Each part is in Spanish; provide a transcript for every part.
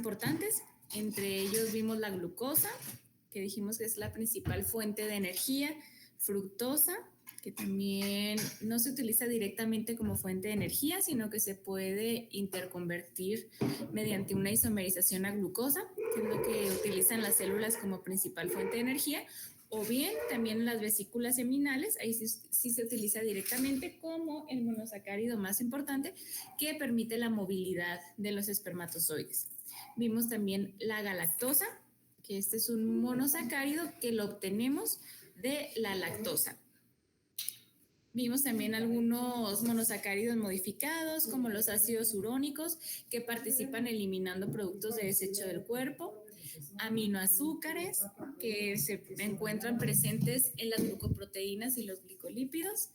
importantes. Entre ellos vimos la glucosa, que dijimos que es la principal fuente de energía, fructosa, que también no se utiliza directamente como fuente de energía, sino que se puede interconvertir mediante una isomerización a glucosa, que es lo que utilizan las células como principal fuente de energía, o bien también las vesículas seminales, ahí sí se utiliza directamente como el monosacárido más importante que permite la movilidad de los espermatozoides. Vimos también la galactosa, que este es un monosacárido que lo obtenemos de la lactosa. Vimos también algunos monosacáridos modificados, como los ácidos urónicos, que participan eliminando productos de desecho del cuerpo, aminoazúcares, que se encuentran presentes en las glucoproteínas y los glicolípidos,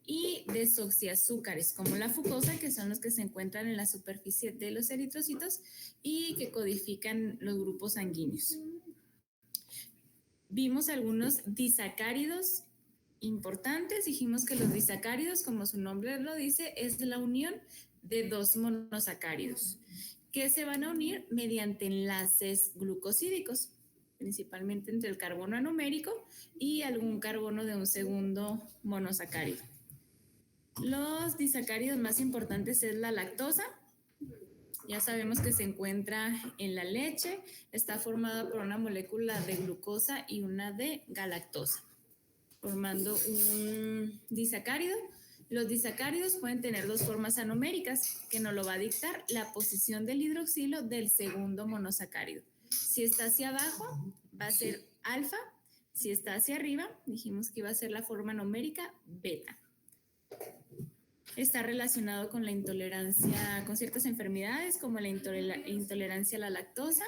y desoxiazúcares, como la fucosa, que son los que se encuentran en la superficie de los eritrocitos y que codifican los grupos sanguíneos. Vimos algunos disacáridos importantes. Dijimos que los disacáridos, como su nombre lo dice, es la unión de dos monosacáridos que se van a unir mediante enlaces glucosídicos, principalmente entre el carbono anomérico y algún carbono de un segundo monosacárido. Los disacáridos más importantes es la lactosa. Ya sabemos que se encuentra en la leche, está formada por una molécula de glucosa y una de galactosa, formando un disacárido. Los disacáridos pueden tener dos formas anoméricas, que nos lo va a dictar la posición del hidroxilo del segundo monosacárido. Si está hacia abajo, va a ser alfa. Si está hacia arriba, dijimos que iba a ser la forma anomérica beta. Está relacionado con la intolerancia, con ciertas enfermedades como la intolerancia a la lactosa.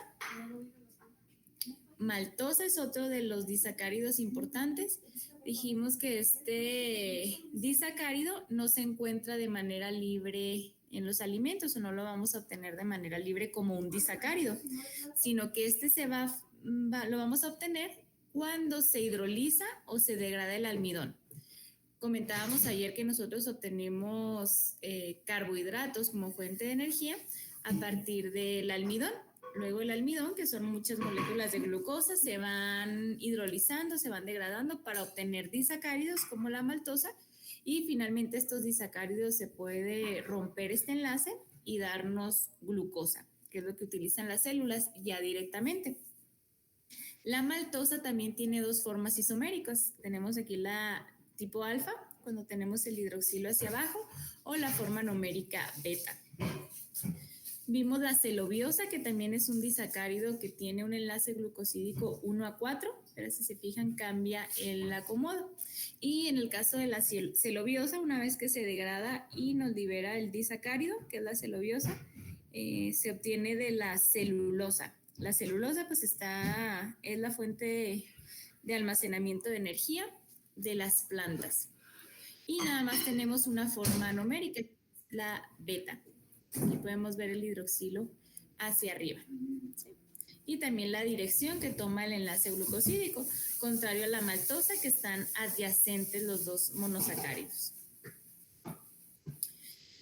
Maltosa es otro de los disacáridos importantes. Dijimos que este disacárido no se encuentra de manera libre en los alimentos, o no lo vamos a obtener de manera libre como un disacárido, sino que este lo vamos a obtener cuando se hidroliza o se degrada el almidón. Comentábamos ayer que nosotros obtenemos carbohidratos como fuente de energía a partir del almidón. Luego el almidón, que son muchas moléculas de glucosa, se van hidrolizando, se van degradando para obtener disacáridos como la maltosa, y finalmente estos disacáridos se puede romper este enlace y darnos glucosa, que es lo que utilizan las células ya directamente. La maltosa también tiene dos formas isoméricas. Tenemos aquí la tipo alfa, cuando tenemos el hidroxilo hacia abajo, o la forma anomérica beta. Vimos la celobiosa, que también es un disacárido que tiene un enlace glucosídico 1-4, pero si se fijan cambia el acomodo. Y en el caso de la celobiosa, una vez que se degrada y nos libera el disacárido, que es la celobiosa, se obtiene de la celulosa. La celulosa pues es la fuente de almacenamiento de energía de las plantas. Y nada más tenemos una forma anomérica, la beta. Aquí podemos ver el hidroxilo hacia arriba. ¿Sí? Y también la dirección que toma el enlace glucosídico, contrario a la maltosa, que están adyacentes los dos monosacáridos.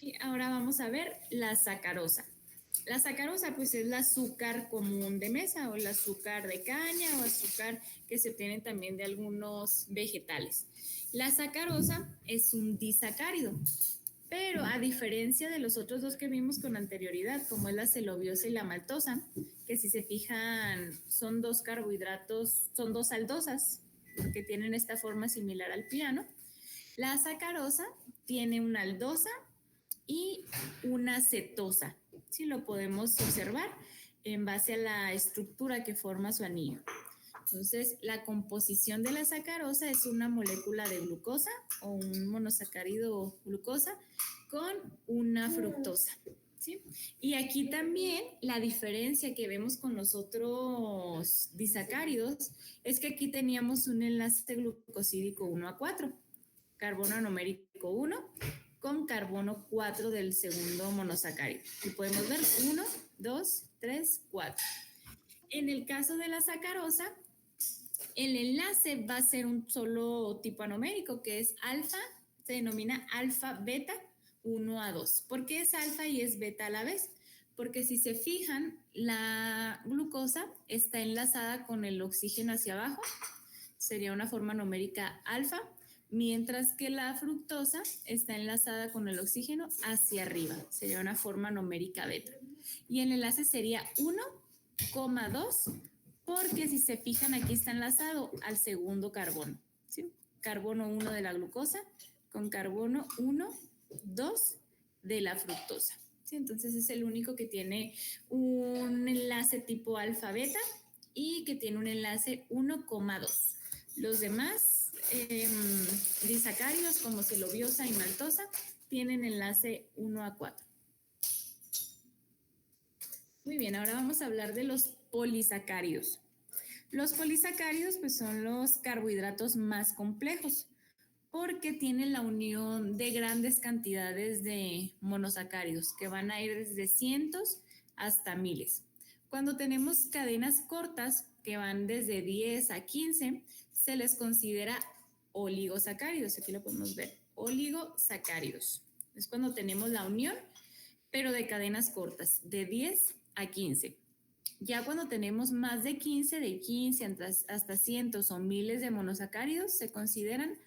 Y ahora vamos a ver la sacarosa. La sacarosa pues es el azúcar común de mesa, o el azúcar de caña, o azúcar que se obtiene también de algunos vegetales. La sacarosa es un disacárido, pero a diferencia de los otros dos que vimos con anterioridad, como es la celobiosa y la maltosa, que si se fijan son dos carbohidratos, son dos aldosas, que tienen esta forma similar al piano, la sacarosa tiene una aldosa y una cetosa. Sí, lo podemos observar en base a la estructura que forma su anillo. Entonces, la composición de la sacarosa es una molécula de glucosa o un monosacárido glucosa con una fructosa. ¿Sí? Y aquí también la diferencia que vemos con los otros disacáridos es que aquí teníamos un enlace glucosídico 1-4, carbono anomérico 1 con carbono 4 del segundo monosacárido. Y podemos ver 1, 2, 3, 4. En el caso de la sacarosa, el enlace va a ser un solo tipo anomérico, que es alfa, se denomina alfa-beta 1-2. ¿Por qué es alfa y es beta a la vez? porque si se fijan, la glucosa está enlazada con el oxígeno hacia abajo, sería una forma numérica alfa, mientras que la fructosa está enlazada con el oxígeno hacia arriba, sería una forma numérica beta. Y el enlace sería 1,2, porque si se fijan aquí está enlazado al segundo carbono, ¿sí? Carbono 1 de la glucosa con carbono 1, 2 de la fructosa. ¿Sí? Entonces es el único que tiene un enlace tipo alfa-beta y que tiene un enlace 1,2. Los demás disacáridos como celobiosa y maltosa tienen enlace 1 a 4. Muy bien, ahora vamos a hablar de los polisacáridos. Los polisacáridos pues, son los carbohidratos más complejos porque tienen la unión de grandes cantidades de monosacáridos que van a ir desde cientos hasta miles. Cuando tenemos cadenas cortas que van desde 10 a 15, se les considera oligosacáridos. Aquí lo podemos ver, oligosacáridos. Es cuando tenemos la unión, pero de cadenas cortas, de 10 a 15. Ya cuando tenemos más de 15 hasta cientos o miles de monosacáridos, se consideran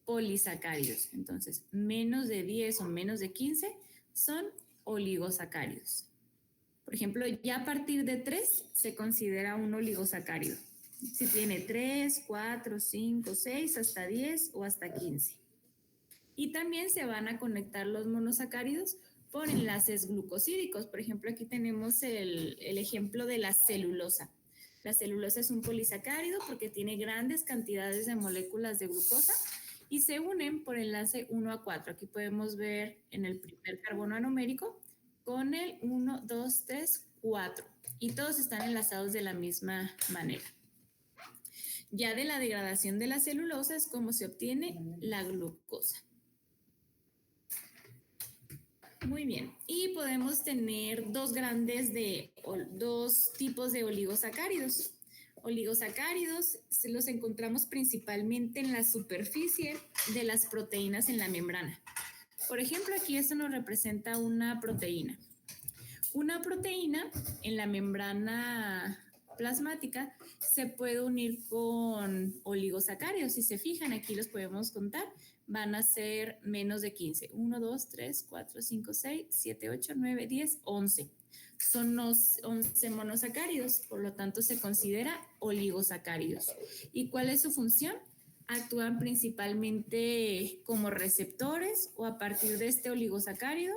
polisacáridos. Entonces, menos de 10 o menos de 15 son oligosacáridos. Por ejemplo, ya a partir de 3 se considera un oligosacárido. Si tiene 3, 4, 5, 6, hasta 10 o hasta 15. Y también se van a conectar los monosacáridos por enlaces glucosídicos. Por ejemplo, aquí tenemos el ejemplo de la celulosa. La celulosa es un polisacárido porque tiene grandes cantidades de moléculas de glucosa y se unen por enlace 1 a 4. Aquí podemos ver en el primer carbono anomérico con el 1, 2, 3, 4. Y todos están enlazados de la misma manera. Ya de la degradación de la celulosa es como se obtiene la glucosa. Muy bien. Y podemos tener dos tipos de oligosacáridos. Oligosacáridos los encontramos principalmente en la superficie de las proteínas en la membrana. Por ejemplo, aquí esto nos representa una proteína. Una proteína en la membrana plasmática se puede unir con oligosacáridos. Si se fijan, aquí los podemos contar. Van a ser menos de 15. 1, 2, 3, 4, 5, 6, 7, 8, 9, 10, 11. Son los 11 monosacáridos, por lo tanto se considera oligosacáridos. ¿Y cuál es su función? Actúan principalmente como receptores o a partir de este oligosacárido,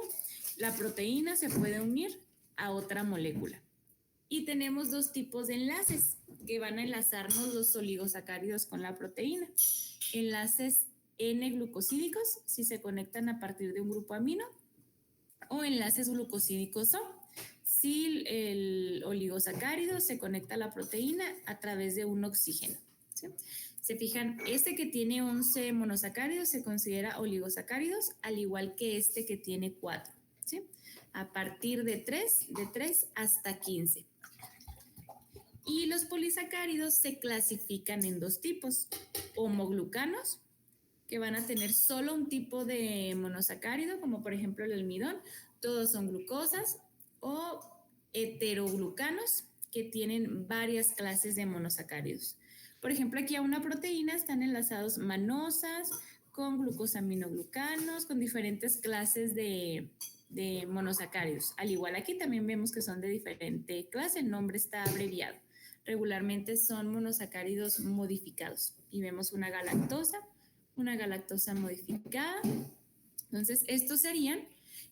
la proteína se puede unir a otra molécula. Y tenemos dos tipos de enlaces que van a enlazarnos los oligosacáridos con la proteína. Enlaces N-glucosídicos, si se conectan a partir de un grupo amino, o enlaces glucosídicos O, si el oligosacárido se conecta a la proteína a través de un oxígeno. ¿Sí? Se fijan, este que tiene 11 monosacáridos se considera oligosacáridos, al igual que este que tiene 4. ¿Sí? A partir de 3 hasta 15. Y los polisacáridos se clasifican en dos tipos: homoglucanos, que van a tener solo un tipo de monosacárido, como por ejemplo el almidón, todos son glucosas, o heteroglucanos, que tienen varias clases de monosacáridos. Por ejemplo, aquí a una proteína están enlazados mannosas, con glucosaminoglucanos, con diferentes clases de monosacáridos. Al igual aquí también vemos que son de diferente clase, el nombre está abreviado. Regularmente son monosacáridos modificados y vemos una galactosa modificada. Entonces, estos serían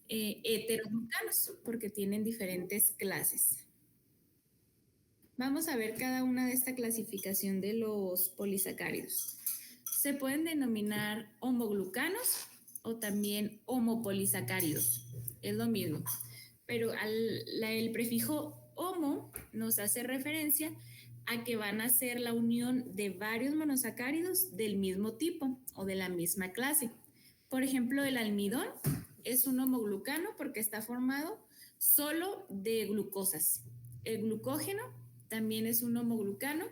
heteroglucanos porque tienen diferentes clases. Vamos a ver cada una de esta clasificación de los polisacáridos. Se pueden denominar homoglucanos o también homopolisacáridos. Es lo mismo, pero el prefijo homo nos hace referencia a que van a ser la unión de varios monosacáridos del mismo tipo o de la misma clase. Por ejemplo, el almidón es un homoglucano porque está formado solo de glucosas. El glucógeno también es un homoglucano,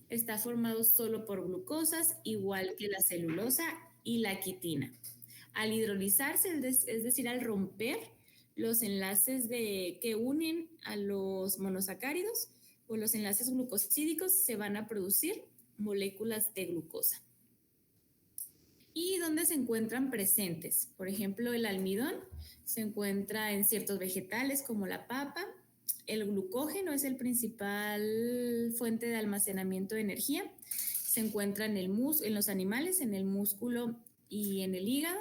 está formado solo por glucosas, igual que la celulosa y la quitina. Al hidrolizarse, es decir, al romper los enlaces que unen a los monosacáridos o los enlaces glucosídicos se van a producir moléculas de glucosa. ¿Y dónde se encuentran presentes? Por ejemplo, el almidón se encuentra en ciertos vegetales como la papa. El glucógeno es el principal fuente de almacenamiento de energía. Se encuentra en los animales, en el músculo y en el hígado.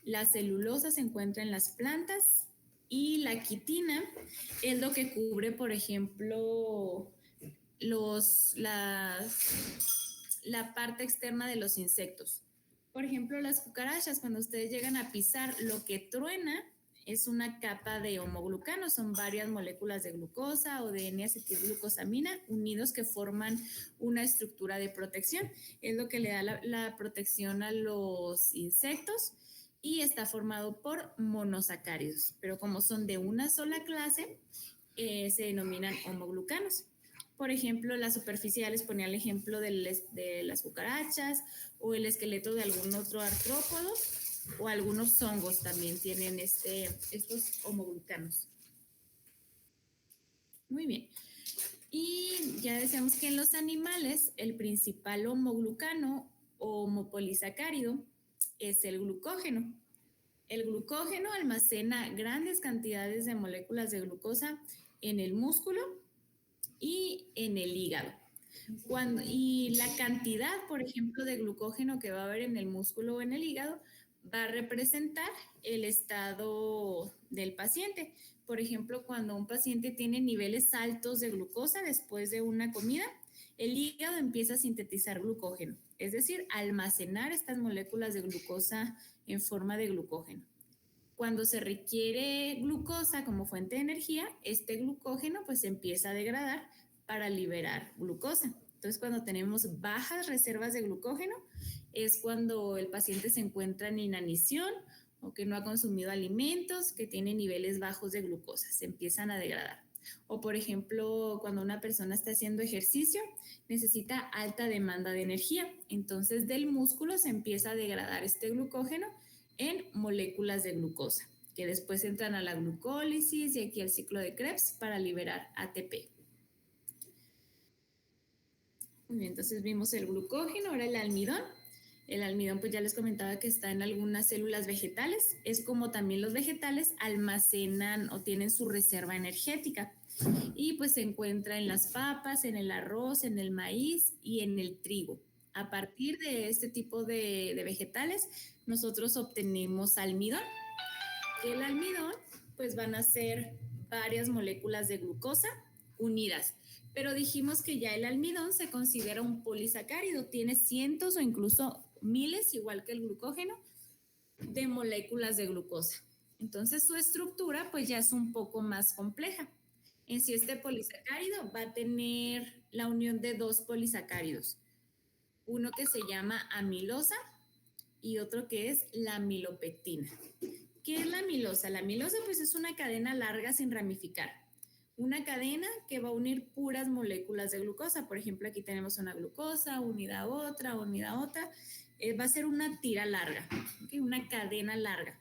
La celulosa se encuentra en las plantas y la quitina es lo que cubre, por ejemplo, la parte externa de los insectos. Por ejemplo, las cucarachas, cuando ustedes llegan a pisar, lo que truena es una capa de homoglucano, son varias moléculas de glucosa o de N-acetilglucosamina unidos que forman una estructura de protección. Es lo que le da la protección a los insectos y está formado por monosacáridos, pero como son de una sola clase, se denominan homoglucanos. Por ejemplo, la superficie, ya les ponía el ejemplo de las cucarachas o el esqueleto de algún otro artrópodo o algunos hongos también tienen estos homoglucanos. Muy bien. Y ya decíamos que en los animales el principal homoglucano o homopolisacárido es el glucógeno. El glucógeno almacena grandes cantidades de moléculas de glucosa en el músculo y en el hígado. Y la cantidad, por ejemplo, de glucógeno que va a haber en el músculo o en el hígado va a representar el estado del paciente. Por ejemplo, cuando un paciente tiene niveles altos de glucosa después de una comida, el hígado empieza a sintetizar glucógeno, es decir, almacenar estas moléculas de glucosa en forma de glucógeno. Cuando se requiere glucosa como fuente de energía, este glucógeno pues empieza a degradar para liberar glucosa. Entonces, cuando tenemos bajas reservas de glucógeno, es cuando el paciente se encuentra en inanición o que no ha consumido alimentos, que tiene niveles bajos de glucosa, se empiezan a degradar. O, por ejemplo, cuando una persona está haciendo ejercicio, necesita alta demanda de energía. Entonces, del músculo se empieza a degradar este glucógeno en moléculas de glucosa, que después entran a la glucólisis y aquí al ciclo de Krebs para liberar ATP. Muy bien, entonces vimos el glucógeno, ahora el almidón. El almidón, pues ya les comentaba que está en algunas células vegetales. Es como también los vegetales almacenan o tienen su reserva energética. Y pues se encuentra en las papas, en el arroz, en el maíz y en el trigo. A partir de este tipo de vegetales, nosotros obtenemos almidón. Que el almidón, pues van a ser varias moléculas de glucosa unidas. Pero dijimos que ya el almidón se considera un polisacárido, tiene cientos o incluso miles, igual que el glucógeno, de moléculas de glucosa. Entonces su estructura pues ya es un poco más compleja. En sí este polisacárido va a tener la unión de dos polisacáridos, uno que se llama amilosa y otro que es la amilopectina. ¿Qué es la amilosa? La amilosa pues es una cadena larga sin ramificar. Una cadena que va a unir puras moléculas de glucosa. Por ejemplo, aquí tenemos una glucosa, unida a otra, unida a otra. Va a ser una tira larga, ¿okay? Una cadena larga.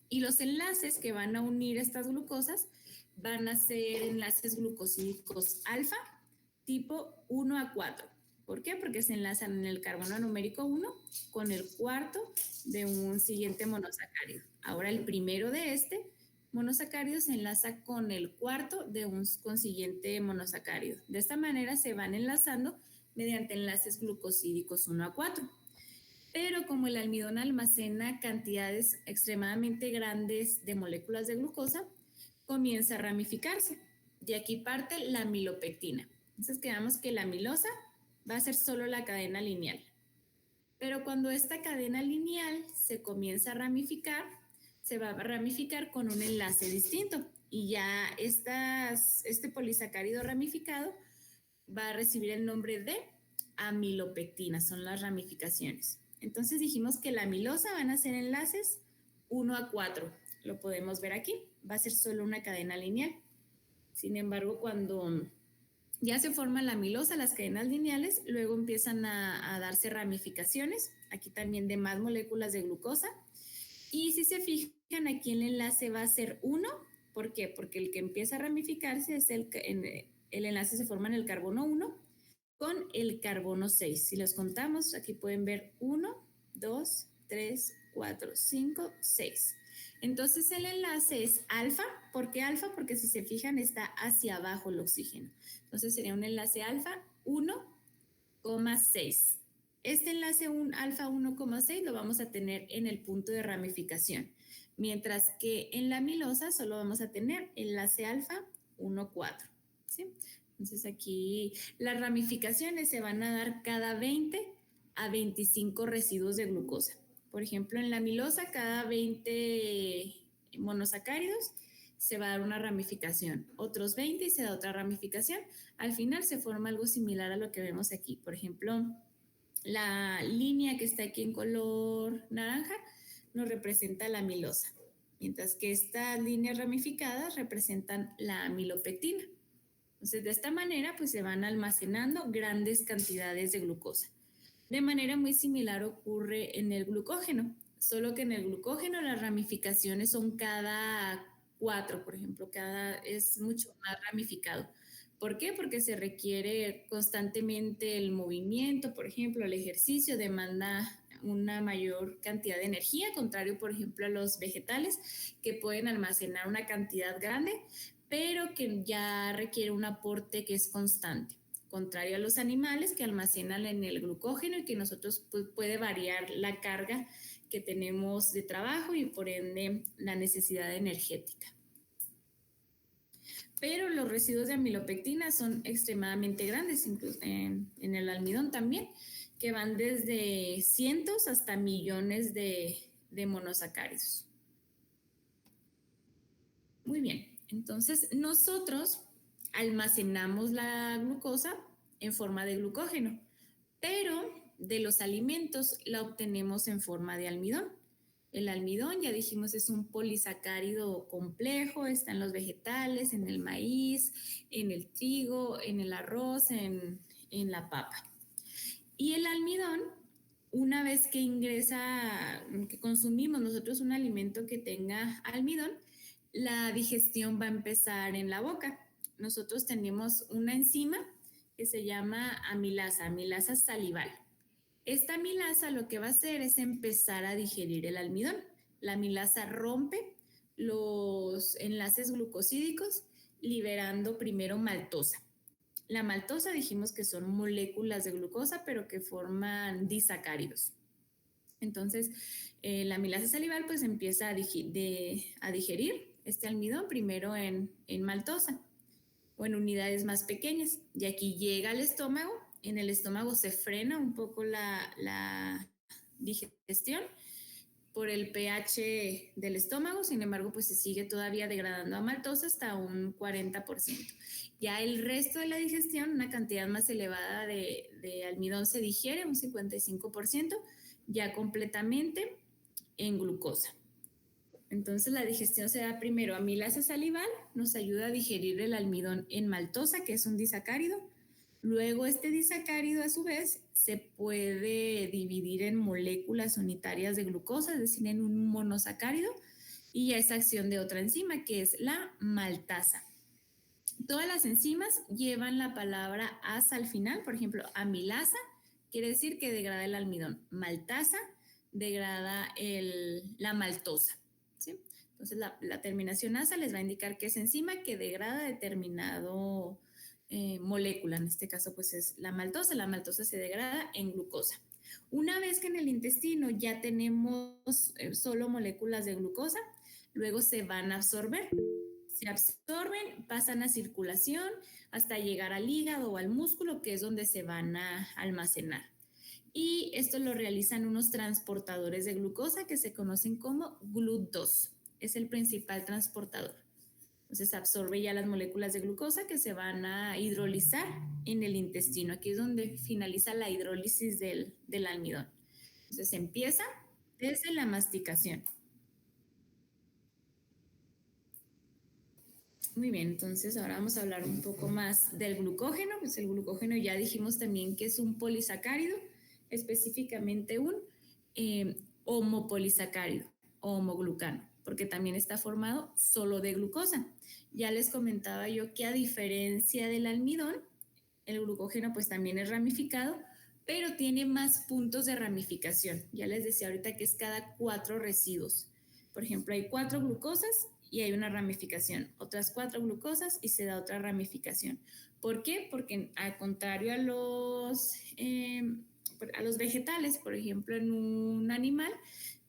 Y los enlaces que van a unir estas glucosas van a ser enlaces glucosídicos alfa tipo 1 a 4. ¿Por qué? Porque se enlazan en el carbono numérico 1 con el cuarto de un siguiente monosacárido. Ahora el primero de este monosacárido se enlaza con el cuarto de un consiguiente monosacárido. De esta manera se van enlazando mediante enlaces glucosídicos 1 a 4. Pero como el almidón almacena cantidades extremadamente grandes de moléculas de glucosa, comienza a ramificarse. De aquí parte la amilopectina. Entonces quedamos que la amilosa va a ser solo la cadena lineal. Pero cuando esta cadena lineal se comienza a ramificar, se va a ramificar con un enlace distinto. Y ya este polisacárido ramificado va a recibir el nombre de amilopectina, son las ramificaciones. Entonces dijimos que la amilosa van a ser enlaces 1 a 4. Lo podemos ver aquí, va a ser solo una cadena lineal. Sin embargo, cuando ya se forma la amilosa, las cadenas lineales, luego empiezan a darse ramificaciones, aquí también de más moléculas de glucosa. Y si se fijan, aquí el enlace va a ser 1. ¿Por qué? Porque el que empieza a ramificarse es el enlace se forma en el carbono 1 con el carbono 6. Si los contamos, aquí pueden ver 1, 2, 3, 4, 5, 6. Entonces el enlace es alfa. ¿Por qué alfa? Porque si se fijan está hacia abajo el oxígeno. Entonces sería un enlace alfa 1,6. Este enlace alfa 1,6 lo vamos a tener en el punto de ramificación, mientras que en la amilosa solo vamos a tener enlace alfa 1,4. ¿Sí? Entonces aquí las ramificaciones se van a dar cada 20 a 25 residuos de glucosa. Por ejemplo, en la amilosa cada 20 monosacáridos se va a dar una ramificación, otros 20 y se da otra ramificación. Al final se forma algo similar a lo que vemos aquí. Por ejemplo, la línea que está aquí en color naranja nos representa la amilosa, mientras que estas líneas ramificadas representan la amilopectina. Entonces, de esta manera, pues se van almacenando grandes cantidades de glucosa. De manera muy similar ocurre en el glucógeno, solo que en el glucógeno las ramificaciones son cada 4, por ejemplo, es mucho más ramificado. ¿Por qué? Porque se requiere constantemente el movimiento, por ejemplo, el ejercicio demanda una mayor cantidad de energía, contrario, por ejemplo, a los vegetales que pueden almacenar una cantidad grande, pero que ya requiere un aporte que es constante, contrario a los animales que almacenan en el glucógeno y que nosotros pues, puede variar la carga que tenemos de trabajo y por ende la necesidad energética. Pero los residuos de amilopectina son extremadamente grandes, incluso en el almidón también, que van desde cientos hasta millones de monosacáridos. Muy bien, entonces nosotros almacenamos la glucosa en forma de glucógeno, pero de los alimentos la obtenemos en forma de almidón. El almidón, ya dijimos, es un polisacárido complejo, está en los vegetales, en el maíz, en el trigo, en el arroz, en la papa. Y el almidón, una vez que ingresa, que consumimos nosotros un alimento que tenga almidón, la digestión va a empezar en la boca. Nosotros tenemos una enzima que se llama amilasa salival. Esta amilasa lo que va a hacer es empezar a digerir el almidón. La amilasa rompe los enlaces glucosídicos liberando primero maltosa. La maltosa dijimos que son moléculas de glucosa, pero que forman disacáridos. Entonces, la amilasa salival pues empieza a digerir este almidón primero en maltosa o en unidades más pequeñas. Y aquí llega al estómago. En el estómago se frena un poco la digestión por el pH del estómago, sin embargo, pues se sigue todavía degradando a maltosa hasta un 40%. Ya el resto de la digestión, una cantidad más elevada de almidón se digiere, un 55%, ya completamente en glucosa. Entonces la digestión se da primero amilasa salival, nos ayuda a digerir el almidón en maltosa, que es un disacárido. Luego este disacárido a su vez se puede dividir en moléculas unitarias de glucosa, es decir, en un monosacárido, y esa acción de otra enzima que es la maltasa. Todas las enzimas llevan la palabra asa al final, por ejemplo, amilasa quiere decir que degrada el almidón, maltasa degrada la maltosa. ¿Sí? Entonces la terminación asa les va a indicar que es enzima que degrada determinado molécula, en este caso pues es la maltosa se degrada en glucosa. Una vez que en el intestino ya tenemos solo moléculas de glucosa, luego se van a absorber. Se absorben, pasan a circulación hasta llegar al hígado o al músculo, que es donde se van a almacenar. Y esto lo realizan unos transportadores de glucosa que se conocen como GLUT2. Es el principal transportador. Entonces absorbe ya las moléculas de glucosa que se van a hidrolizar en el intestino. Aquí es donde finaliza la hidrólisis del almidón. Entonces empieza desde la masticación. Muy bien, entonces ahora vamos a hablar un poco más del glucógeno. Pues el glucógeno ya dijimos también que es un polisacárido, específicamente un homopolisacárido o homoglucano. porque también está formado solo de glucosa. Ya les comentaba yo que a diferencia del almidón, el glucógeno pues también es ramificado, pero tiene más puntos de ramificación. Ya les decía ahorita que es cada 4 residuos. Por ejemplo, hay 4 glucosas y hay una ramificación, otras 4 glucosas y se da otra ramificación. ¿Por qué? Porque al contrario a los vegetales, por ejemplo, en un animal,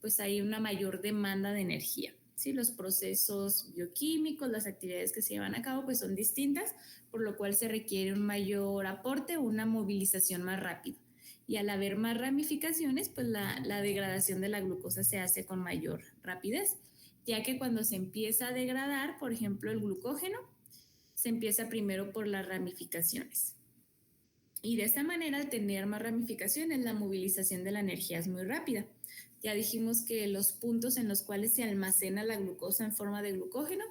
pues hay una mayor demanda de energía. ¿Sí? Los procesos bioquímicos, las actividades que se llevan a cabo, pues son distintas, por lo cual se requiere un mayor aporte o una movilización más rápida. Y al haber más ramificaciones, pues la degradación de la glucosa se hace con mayor rapidez, ya que cuando se empieza a degradar, por ejemplo, el glucógeno, se empieza primero por las ramificaciones. Y de esta manera, al tener más ramificaciones, la movilización de la energía es muy rápida. Ya dijimos que los puntos en los cuales se almacena la glucosa en forma de glucógeno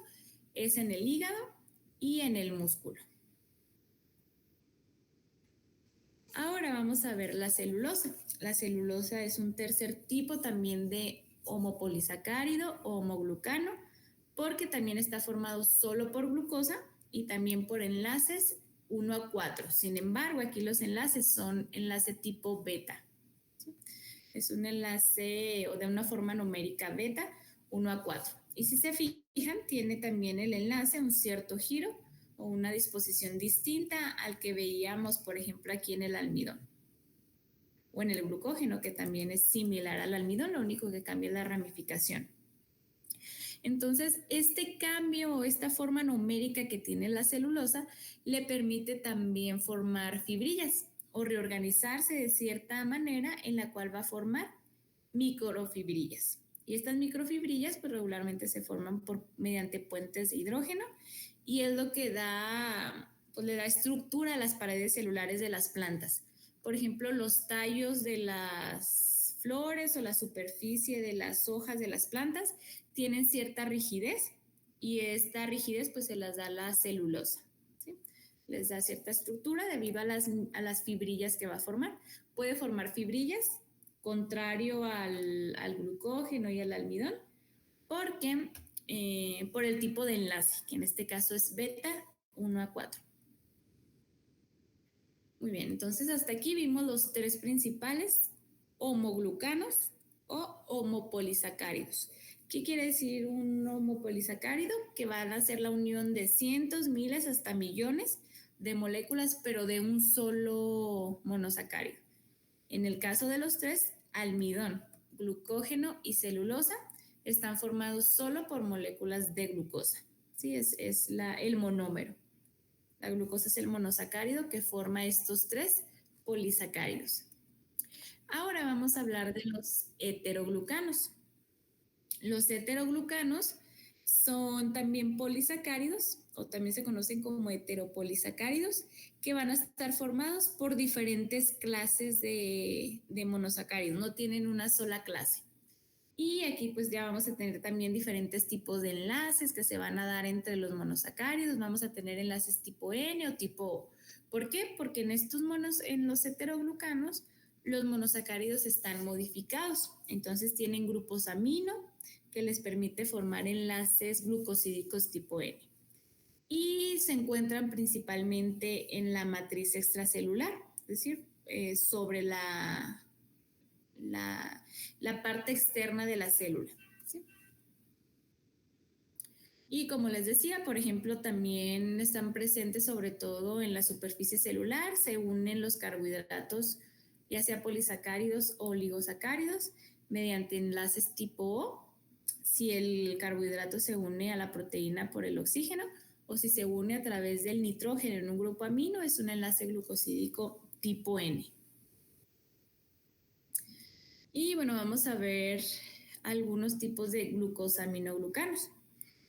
es en el hígado y en el músculo. Ahora vamos a ver la celulosa. La celulosa es un tercer tipo también de homopolisacárido o homoglucano, porque también está formado solo por glucosa y también por enlaces 1 a 4. Sin embargo, aquí los enlaces son enlace tipo beta. ¿Sí? Es un enlace o de una forma numérica beta 1 a 4. Y si se fijan, tiene también el enlace un cierto giro o una disposición distinta al que veíamos, por ejemplo, aquí en el almidón o en el glucógeno, que también es similar al almidón, lo único que cambia es la ramificación. Entonces, este cambio o esta forma numérica que tiene la celulosa le permite también formar fibrillas o reorganizarse de cierta manera en la cual va a formar microfibrillas. Y estas microfibrillas pues regularmente se forman mediante puentes de hidrógeno y es lo que pues le da estructura a las paredes celulares de las plantas. Por ejemplo, los tallos de las flores o la superficie de las hojas de las plantas tienen cierta rigidez y esta rigidez pues se las da la celulosa. ¿Sí? Les da cierta estructura debido a las fibrillas que va a formar. Puede formar fibrillas contrario al glucógeno y al almidón, porque por el tipo de enlace, que en este caso es beta 1 a 4. Muy bien, entonces hasta aquí vimos los 3 principales homoglucanos o homopolisacáridos. ¿Qué quiere decir un homopolisacárido? Que van a ser la unión de cientos, miles, hasta millones de moléculas, pero de un solo monosacárido. En el caso de los 3, almidón, glucógeno y celulosa están formados solo por moléculas de glucosa. ¿Sí? Es el monómero. La glucosa es el monosacárido que forma estos 3 polisacáridos. Ahora vamos a hablar de los heteroglucanos. Los heteroglucanos son también polisacáridos o también se conocen como heteropolisacáridos que van a estar formados por diferentes clases de monosacáridos, no tienen una sola clase. Y aquí pues ya vamos a tener también diferentes tipos de enlaces que se van a dar entre los monosacáridos. Vamos a tener enlaces tipo N o tipo O. ¿Por qué? Porque en los heteroglucanos, los monosacáridos están modificados. Entonces tienen grupos amino que les permite formar enlaces glucosídicos tipo N. Y se encuentran principalmente en la matriz extracelular, es decir, sobre la parte externa de la célula. ¿Sí? Y como les decía, por ejemplo, también están presentes sobre todo en la superficie celular, se unen los carbohidratos, ya sea polisacáridos o oligosacáridos, mediante enlaces tipo O, si el carbohidrato se une a la proteína por el oxígeno, o si se une a través del nitrógeno en un grupo amino, es un enlace glucosídico tipo N. Y bueno, vamos a ver algunos tipos de glucosaminoglucanos,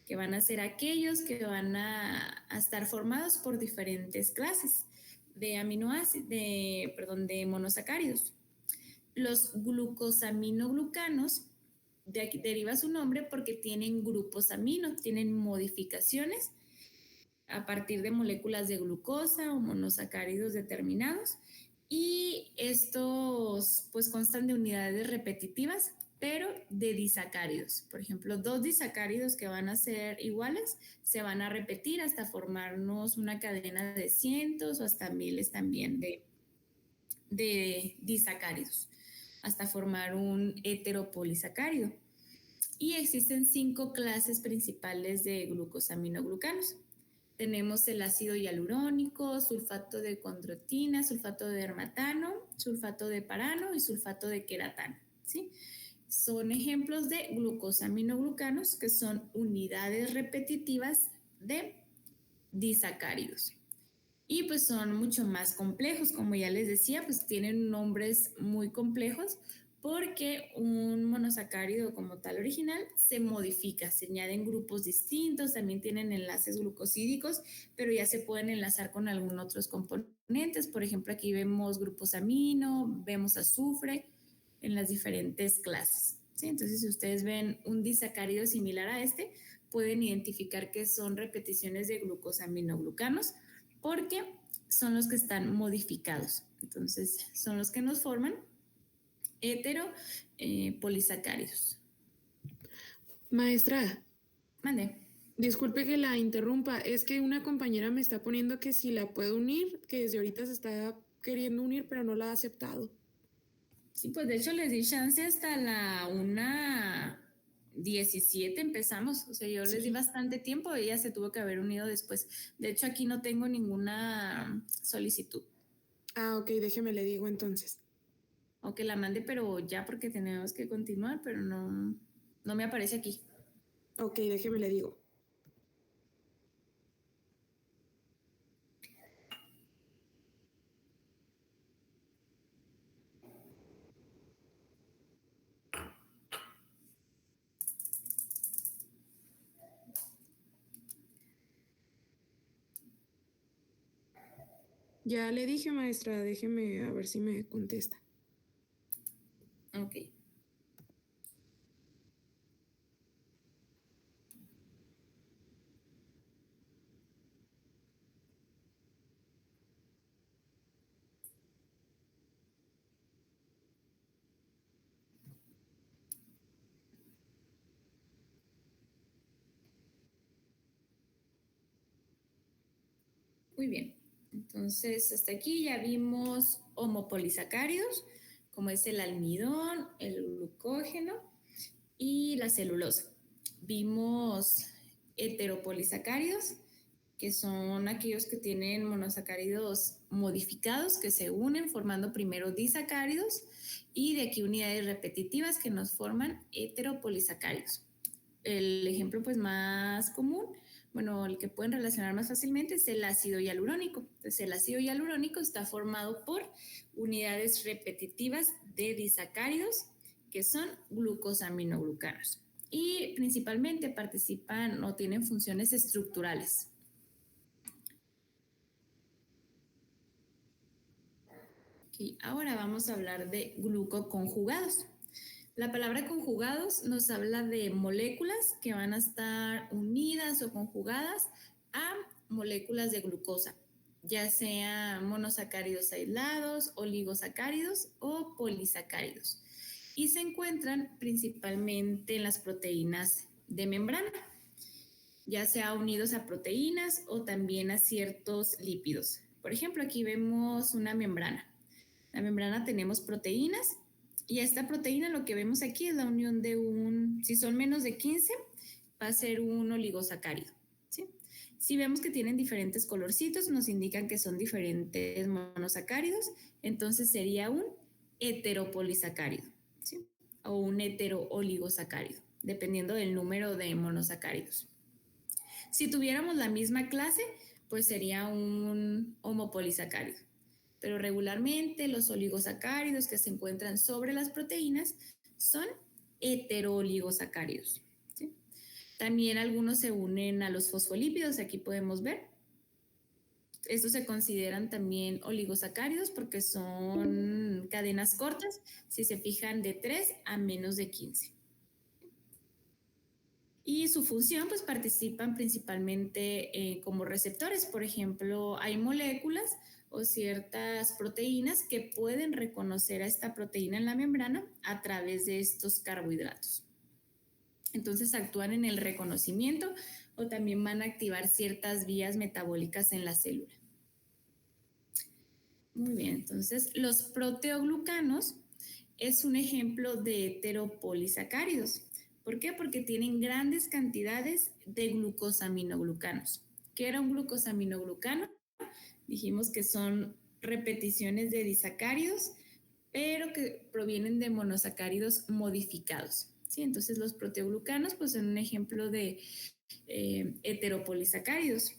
que van a ser aquellos que van a estar formados por diferentes clases de aminoácidos, de monosacáridos. Los glucosaminoglucanos, de aquí deriva su nombre porque tienen grupos amino, tienen modificaciones a partir de moléculas de glucosa o monosacáridos determinados, y estos pues constan de unidades repetitivas, pero de disacáridos. Por ejemplo, dos disacáridos que van a ser iguales se van a repetir hasta formarnos una cadena de cientos o hasta miles también de disacáridos, hasta formar un heteropolisacárido. Y existen 5 clases principales de glucosaminoglucanos. Tenemos el ácido hialurónico, sulfato de condroitina, sulfato de dermatano, sulfato de parano y sulfato de queratano, ¿sí? Son ejemplos de glucosaminoglucanos que son unidades repetitivas de disacáridos. Y pues son mucho más complejos, como ya les decía, pues tienen nombres muy complejos porque un monosacárido como tal original se modifica, se añaden grupos distintos, también tienen enlaces glucosídicos, pero ya se pueden enlazar con algunos otros componentes. Por ejemplo, aquí vemos grupos amino, vemos azufre en las diferentes clases, ¿sí? Entonces, si ustedes ven un disacárido similar a este, pueden identificar que son repeticiones de glucosaminoglucanos porque son los que están modificados. Entonces, son los que nos forman heteropolisacáridos. Maestra, Mande. disculpe que la interrumpa, es que una compañera me está poniendo que si la puedo unir, que desde ahorita se está queriendo unir, pero no la ha aceptado. Sí, pues de hecho les di chance hasta la 1:17 empezamos, o sea, yo les di Sí. bastante tiempo, ella se tuvo que haber unido después. De hecho, aquí no tengo ninguna solicitud. Ah, ok, déjeme le digo entonces. O que la mande, pero ya porque tenemos que continuar, pero no me aparece aquí. Ok, déjeme le digo. Ya le dije, maestra, déjeme a ver si me contesta. Ok. Muy bien. Entonces, hasta aquí ya vimos homopolisacáridos, como es el almidón, el glucógeno y la celulosa. Vimos heteropolisacáridos, que son aquellos que tienen monosacáridos modificados que se unen formando primero disacáridos y de aquí unidades repetitivas que nos forman heteropolisacáridos. El ejemplo pues más común, bueno, el que pueden relacionar más fácilmente es el ácido hialurónico. Entonces, el ácido hialurónico está formado por unidades repetitivas de disacáridos que son glucosaminoglucanos y principalmente participan o tienen funciones estructurales. Okay, ahora vamos a hablar de glucoconjugados. La palabra conjugados nos habla de moléculas que van a estar unidas o conjugadas a moléculas de glucosa, ya sea monosacáridos aislados, oligosacáridos o polisacáridos. Y se encuentran principalmente en las proteínas de membrana, ya sea unidos a proteínas o también a ciertos lípidos. Por ejemplo, aquí vemos una membrana. La membrana tenemos proteínas y esta proteína lo que vemos aquí es la unión de si son menos de 15, va a ser un oligosacárido. ¿Sí? Si vemos que tienen diferentes colorcitos, nos indican que son diferentes monosacáridos, entonces sería un heteropolisacárido, ¿sí? O un heterooligosacárido, dependiendo del número de monosacáridos. Si tuviéramos la misma clase, pues sería un homopolisacárido. Pero regularmente los oligosacáridos que se encuentran sobre las proteínas son heterooligosacáridos. ¿Sí? También algunos se unen a los fosfolípidos, aquí podemos ver. Estos se consideran también oligosacáridos porque son cadenas cortas, si se fijan de 3 a menos de 15. Y su función, pues participan principalmente como receptores. Por ejemplo, hay moléculas o ciertas proteínas que pueden reconocer a esta proteína en la membrana a través de estos carbohidratos. Entonces actúan en el reconocimiento o también van a activar ciertas vías metabólicas en la célula. Muy bien, entonces los proteoglucanos es un ejemplo de heteropolisacáridos. ¿Por qué? Porque tienen grandes cantidades de glucosaminoglucanos. ¿Qué era un glucosaminoglucano? Dijimos que son repeticiones de disacáridos, pero que provienen de monosacáridos modificados. ¿Sí? Entonces los proteoglucanos pues, son un ejemplo de heteropolisacáridos.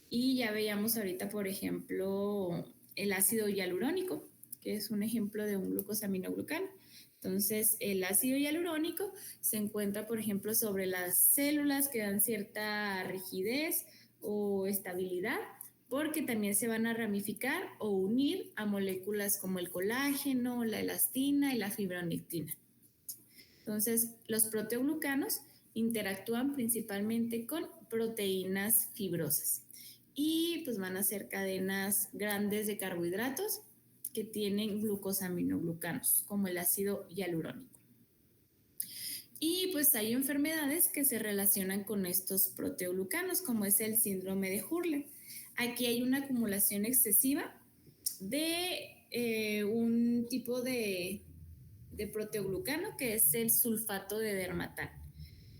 Y ya veíamos ahorita, por ejemplo, el ácido hialurónico, que es un ejemplo de un glucosaminoglucano. Entonces, el ácido hialurónico se encuentra, por ejemplo, sobre las células que dan cierta rigidez o estabilidad, porque también se van a ramificar o unir a moléculas como el colágeno, la elastina y la fibronectina. Entonces, los proteoglucanos interactúan principalmente con proteínas fibrosas y pues van a ser cadenas grandes de carbohidratos que tienen glucosaminoglucanos, como el ácido hialurónico. Y pues hay enfermedades que se relacionan con estos proteoglucanos, como es el síndrome de Hurler. Aquí hay una acumulación excesiva de un tipo de proteoglucano que es el sulfato de dermatán.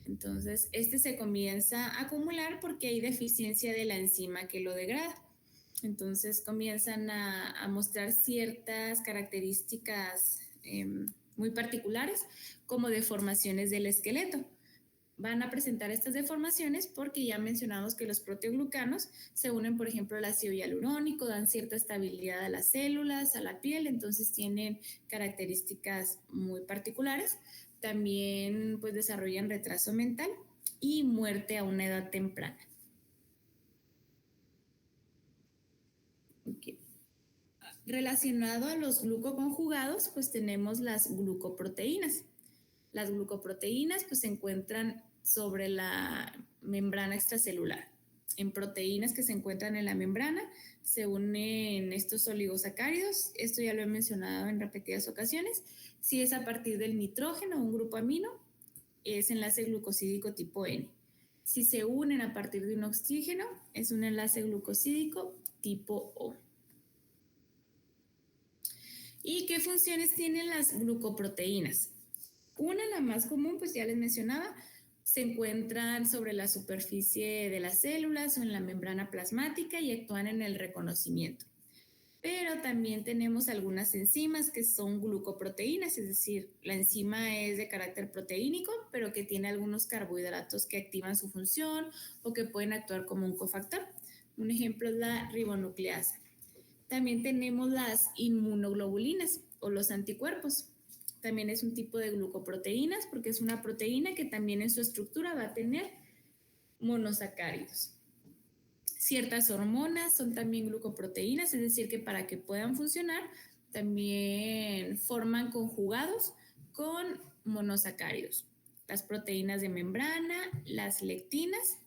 Entonces, este se comienza a acumular porque hay deficiencia de la enzima que lo degrada. Entonces, comienzan a mostrar ciertas características muy particulares, como deformaciones del esqueleto. Van a presentar estas deformaciones porque ya mencionamos que los proteoglucanos se unen, por ejemplo, al ácido hialurónico, dan cierta estabilidad a las células, a la piel, entonces tienen características muy particulares. También pues desarrollan retraso mental y muerte a una edad temprana. Okay. Relacionado a los glucoconjugados, pues tenemos las glucoproteínas. Las glucoproteínas pues se encuentran sobre la membrana extracelular. En proteínas que se encuentran en la membrana se unen estos oligosacáridos, esto ya lo he mencionado en repetidas ocasiones. Si es a partir del nitrógeno, un grupo amino, es enlace glucosídico tipo N. Si se unen a partir de un oxígeno, es un enlace glucosídico tipo O. ¿Y qué funciones tienen las glucoproteínas? Una, la más común, pues ya les mencionaba, se encuentran sobre la superficie de las células o en la membrana plasmática y actúan en el reconocimiento. Pero también tenemos algunas enzimas que son glucoproteínas, es decir, la enzima es de carácter proteínico, pero que tiene algunos carbohidratos que activan su función o que pueden actuar como un cofactor. Un ejemplo es la ribonucleasa. También tenemos las inmunoglobulinas o los anticuerpos. También es un tipo de glucoproteínas porque es una proteína que también en su estructura va a tener monosacáridos. Ciertas hormonas son también glucoproteínas, es decir, que para que puedan funcionar también forman conjugados con monosacáridos. Las proteínas de membrana, las lectinas,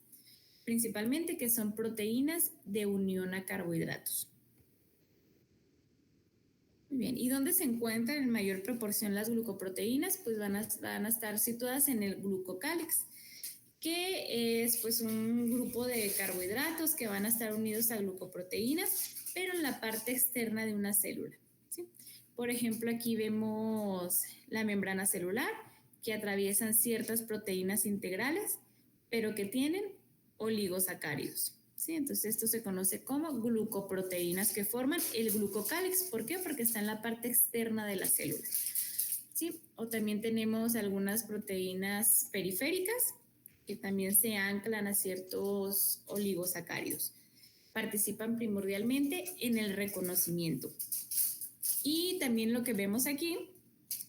principalmente que son proteínas de unión a carbohidratos. Muy bien, ¿y dónde se encuentran en mayor proporción las glucoproteínas? Pues van a estar situadas en el glucocálix, que es pues un grupo de carbohidratos que van a estar unidos a glucoproteínas, pero en la parte externa de una célula, ¿sí? Por ejemplo, aquí vemos la membrana celular, que atraviesan ciertas proteínas integrales, pero que tienen oligosacáridos. ¿Sí? Entonces esto se conoce como glucoproteínas que forman el glucocálix. ¿Por qué? Porque está en la parte externa de la célula. ¿Sí? O también tenemos algunas proteínas periféricas que también se anclan a ciertos oligosacáridos. Participan primordialmente en el reconocimiento. Y también lo que vemos aquí,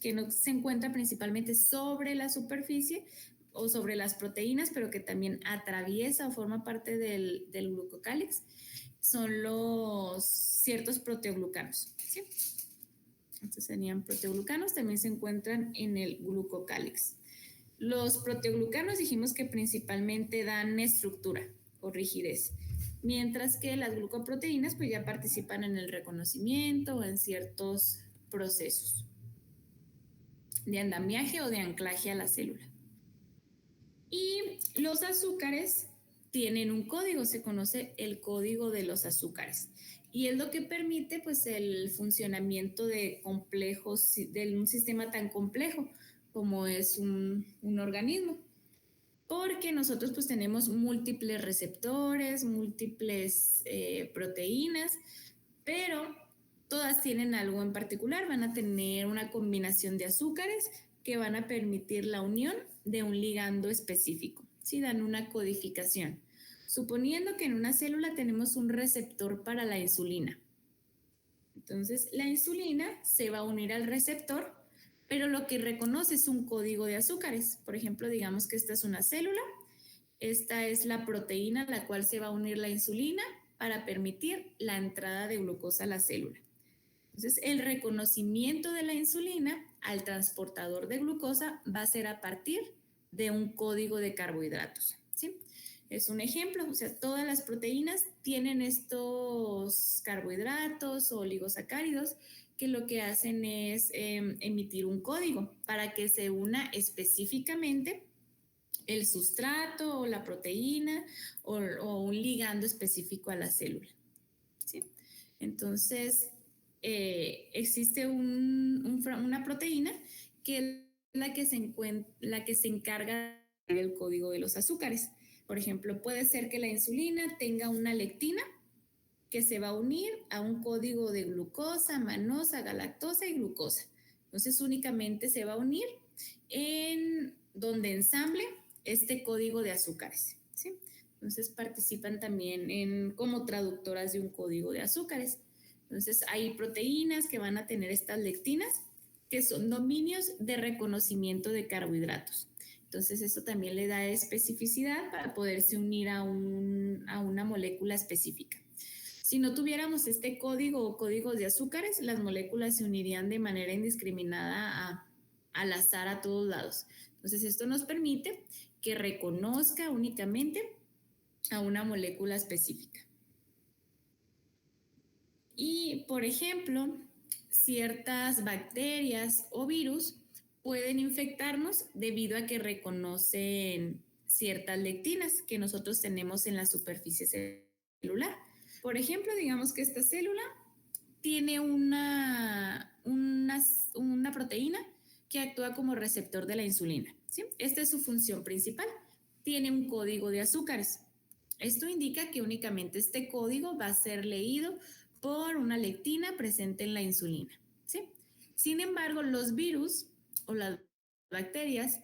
que no se encuentra principalmente sobre la superficie, o sobre las proteínas, pero que también atraviesa o forma parte del glucocálix, son los ciertos proteoglucanos, ¿sí? Estos serían proteoglucanos, también se encuentran en el glucocálix. Los proteoglucanos dijimos que principalmente dan estructura o rigidez. mientras que las glucoproteínas pues ya participan en el reconocimiento o en ciertos procesos de andamiaje o de anclaje a la célula. Y los azúcares tienen un código, se conoce el código de los azúcares. Y es lo que permite pues el funcionamiento de complejos, de un sistema tan complejo como es un organismo. Porque nosotros pues tenemos múltiples receptores, múltiples proteínas, pero todas tienen algo en particular, van a tener una combinación de azúcares que van a permitir la unión de un ligando específico, ¿sí? Dan una codificación. Suponiendo que en una célula tenemos un receptor para la insulina. Entonces, la insulina se va a unir al receptor, pero lo que reconoce es un código de azúcares. Por ejemplo, digamos que esta es una célula, esta es la proteína a la cual se va a unir la insulina para permitir la entrada de glucosa a la célula. Entonces, el reconocimiento de la insulina al transportador de glucosa va a ser a partir de un código de carbohidratos, ¿sí? Es un ejemplo, o sea, todas las proteínas tienen estos carbohidratos o oligosacáridos que lo que hacen es emitir un código para que se una específicamente el sustrato o la proteína o un ligando específico a la célula, ¿sí? Entonces, existe una proteína que es la que se encarga del código de los azúcares. Por ejemplo, puede ser que la insulina tenga una lectina que se va a unir a un código de glucosa, manosa, galactosa y glucosa. Entonces, únicamente se va a unir en donde ensamble este código de azúcares, ¿sí? Entonces, participan también como traductoras de un código de azúcares. Entonces, hay proteínas que van a tener estas lectinas, que son dominios de reconocimiento de carbohidratos. Entonces, eso también le da especificidad para poderse unir a una molécula específica. Si no tuviéramos este código o códigos de azúcares, las moléculas se unirían de manera indiscriminada al azar a todos lados. Entonces, esto nos permite que reconozca únicamente a una molécula específica. Y, por ejemplo, ciertas bacterias o virus pueden infectarnos debido a que reconocen ciertas lectinas que nosotros tenemos en la superficie celular. Por ejemplo, digamos que esta célula tiene una proteína que actúa como receptor de la insulina, ¿sí? Esta es su función principal. Tiene un código de azúcares. Esto indica que únicamente este código va a ser leído por una lectina presente en la insulina, ¿sí? Sin embargo, los virus o las bacterias,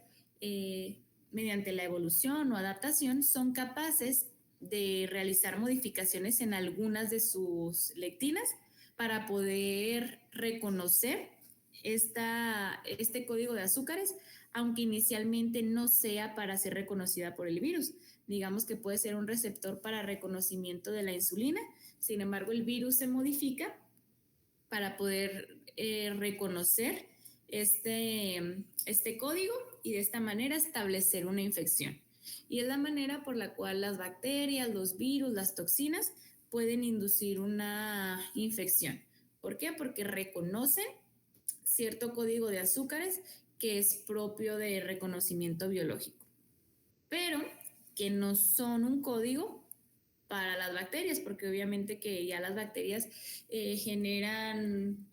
mediante la evolución o adaptación, son capaces de realizar modificaciones en algunas de sus lectinas para poder reconocer este código de azúcares, aunque inicialmente no sea para ser reconocida por el virus. Digamos que puede ser un receptor para reconocimiento de la insulina, sin embargo el virus se modifica para poder reconocer este código y de esta manera establecer una infección. Y es la manera por la cual las bacterias, los virus, las toxinas pueden inducir una infección. ¿Por qué? Porque reconocen cierto código de azúcares que es propio de reconocimiento biológico, pero que no son un código para las bacterias, porque obviamente que ya las bacterias generan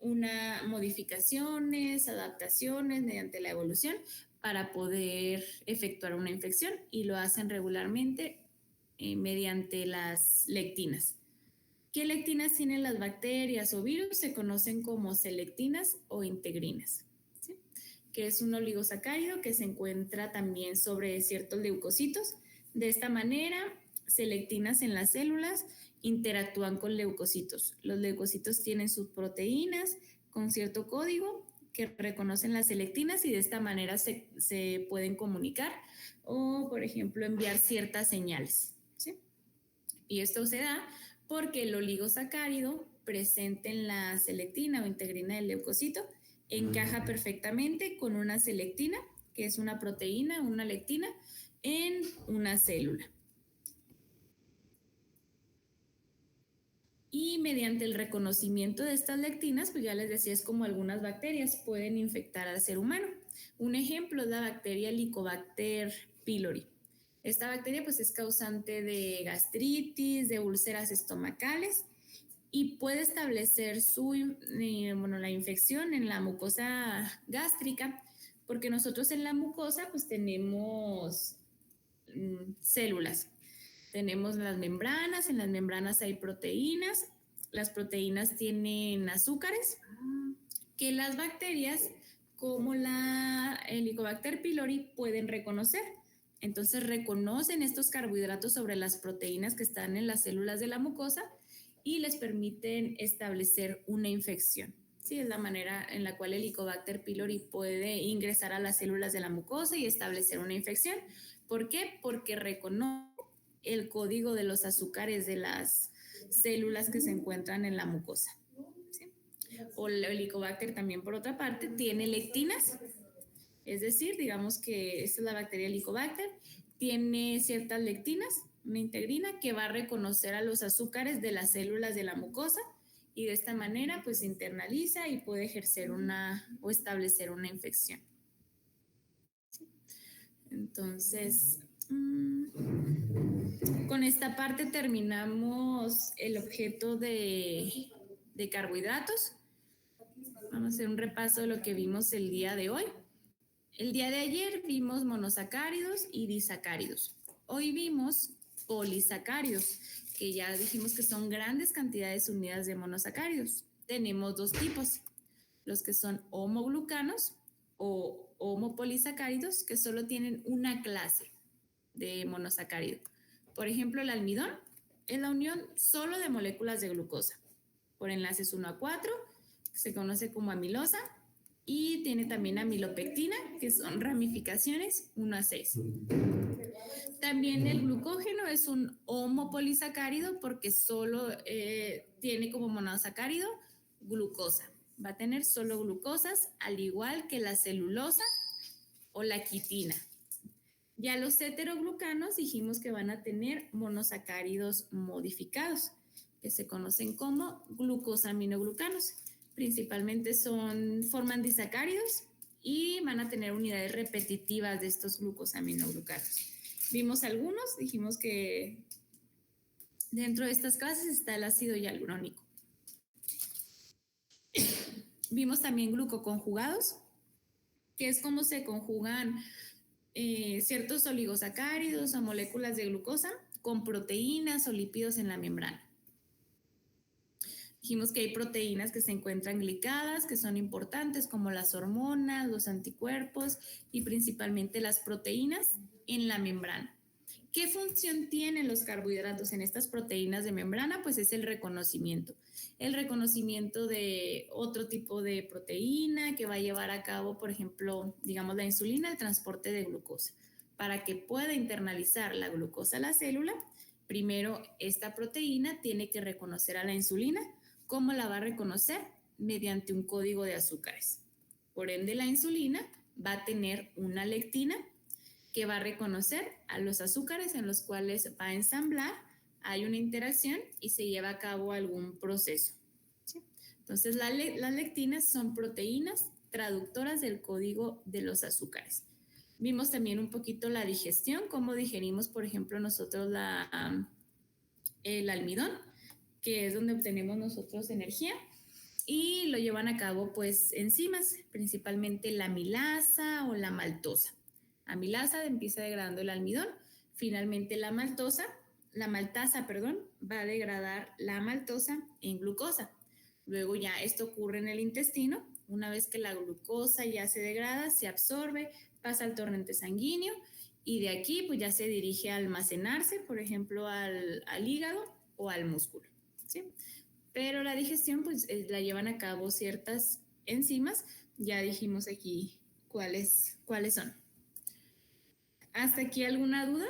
modificaciones, adaptaciones mediante la evolución para poder efectuar una infección y lo hacen regularmente mediante las lectinas. ¿Qué lectinas tienen las bacterias o virus? Se conocen como selectinas o integrinas, ¿sí? Que es un oligosacárido que se encuentra también sobre ciertos leucocitos. De esta manera, selectinas en las células interactúan con leucocitos. Los leucocitos tienen sus proteínas con cierto código que reconocen las selectinas y de esta manera se pueden comunicar o, por ejemplo, enviar ciertas señales, ¿sí? Y esto se da porque el oligosacárido presente en la selectina o integrina del leucocito encaja perfectamente con una selectina, que es una proteína, una lectina, en una célula. Y mediante el reconocimiento de estas lectinas, pues ya les decía, es como algunas bacterias pueden infectar al ser humano. Un ejemplo es la bacteria Helicobacter pylori. Esta bacteria pues es causante de gastritis, de úlceras estomacales y puede establecer la infección en la mucosa gástrica, porque nosotros en la mucosa pues tenemos células. Tenemos las membranas, en las membranas hay proteínas, las proteínas tienen azúcares que las bacterias como la Helicobacter pylori pueden reconocer. Entonces reconocen estos carbohidratos sobre las proteínas que están en las células de la mucosa y les permiten establecer una infección. Sí, es la manera en la cual el Helicobacter pylori puede ingresar a las células de la mucosa y establecer una infección. ¿Por qué? Porque reconoce el código de los azúcares de las células que se encuentran en la mucosa. ¿Sí? O el Helicobacter también, por otra parte, tiene lectinas, es decir, digamos que esta es la bacteria Helicobacter, tiene ciertas lectinas, una integrina que va a reconocer a los azúcares de las células de la mucosa y de esta manera pues internaliza y puede ejercer o establecer una infección. ¿Sí? Entonces, con esta parte terminamos el objeto de carbohidratos. Vamos a hacer un repaso de lo que vimos el día de hoy. El día de ayer vimos monosacáridos y disacáridos. Hoy vimos polisacáridos, que ya dijimos que son grandes cantidades unidas de monosacáridos. Tenemos dos tipos, los que son homoglucanos o homopolisacáridos, que solo tienen una clase de monosacárido. Por ejemplo, el almidón es la unión solo de moléculas de glucosa por enlaces 1 a 4, que se conoce como amilosa, y tiene también amilopectina, que son ramificaciones 1 a 6. También el glucógeno es un homopolisacárido porque solo tiene como monosacárido glucosa. Va a tener solo glucosas, al igual que la celulosa o la quitina. Ya los heteroglucanos dijimos que van a tener monosacáridos modificados, que se conocen como glucosaminoglucanos. Principalmente forman disacáridos y van a tener unidades repetitivas de estos glucosaminoglucanos. Vimos algunos, dijimos que dentro de estas clases está el ácido hialurónico. Vimos también glucoconjugados, que es cómo se conjugan ciertos oligosacáridos o moléculas de glucosa con proteínas o lípidos en la membrana. Dijimos que hay proteínas que se encuentran glicadas, que son importantes, como las hormonas, los anticuerpos y principalmente las proteínas en la membrana. ¿Qué función tienen los carbohidratos en estas proteínas de membrana? Pues es el reconocimiento. El reconocimiento de otro tipo de proteína que va a llevar a cabo, por ejemplo, digamos la insulina, el transporte de glucosa. Para que pueda internalizar la glucosa a la célula, primero esta proteína tiene que reconocer a la insulina. ¿Cómo la va a reconocer? Mediante un código de azúcares. Por ende, la insulina va a tener una lectina que va a reconocer a los azúcares en los cuales va a ensamblar, hay una interacción y se lleva a cabo algún proceso. ¿Sí? Entonces, las lectinas son proteínas traductoras del código de los azúcares. Vimos también un poquito la digestión, cómo digerimos, por ejemplo, nosotros el almidón, que es donde obtenemos nosotros energía, y lo llevan a cabo pues enzimas, principalmente la amilasa o la maltosa. Amilasa empieza degradando el almidón, finalmente la maltasa, va a degradar la maltosa en glucosa. Luego ya esto ocurre en el intestino, una vez que la glucosa ya se degrada, se absorbe, pasa al torrente sanguíneo y de aquí pues ya se dirige a almacenarse, por ejemplo, al hígado o al músculo. ¿Sí? Pero la digestión pues la llevan a cabo ciertas enzimas, ya dijimos aquí cuáles son. ¿Hasta aquí alguna duda?